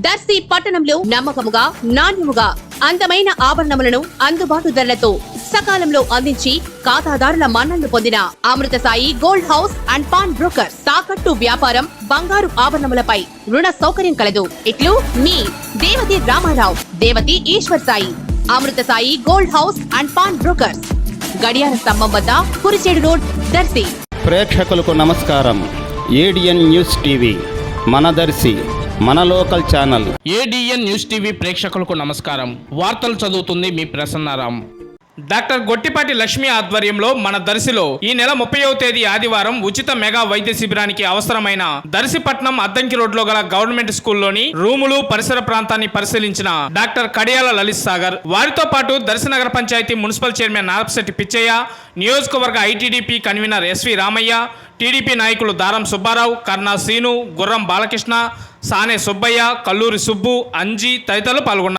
దర్శి పట్టణంలో నమ్మకముగా నాణ్యముగా అందమైన ఆభరణములను అందుబాటు ధరలతో సకాలంలో అందించి ఖాతాదారుల మన్ననలు పొందిన Amrutha Sai gold house and pawn broker. తాకట్టు వ్యాపారం, బంగారు ఆభరణములపై రుణ సౌకర్యం కలదు. ఇట్లు మీ Devathi Ramarao, Devathi Eswar Sai. Amrutha Sai gold house and pawn brokers, గడియార స్తంభం వద్ద, కురిచేడు రోడ్, దర్శి. ప్రేక్షకులకు నమస్కారం. ఏడిఎన్ న్యూస్ టీవీ మన దర్శి, మన local channel. ADN news TV ప్రేక్షకులకు నమస్కారం. వార్తలు చదువుతుంది మీ ప్రసన్నారాం. డాక్టర్ గొట్టిపాటి లక్ష్మి ఆధ్వర్యంలో మన దర్శిలో ఈ నెల 30వ తేదీ ఆదివారం ఉచిత మెగా వైద్య శిబిరానికి అవసరమైన దర్శిపట్నం అద్దంకి రోడ్లో గల గవర్నమెంట్ స్కూల్లోని రూములు, పరిసర ప్రాంతాన్ని పరిశీలించిన డాక్టర్ కడియాల లలిత్ సాగర్, వారితో పాటు దర్శి నగర పంచాయతీ మున్సిపల్ చైర్మన్ నారపశెట్టి పిచ్చయ్య, నియోజకవర్గ ITDP convener S V Ramaiah, TDP నాయకులు దారం సుబ్బారావు, కర్ణా శ్రీను, గుర్రం బాలకృష్ణ, సానే సుబ్బయ్య, కల్లూరి సుబ్బు, అంజీ తదితరులు పాల్గొన్నారు.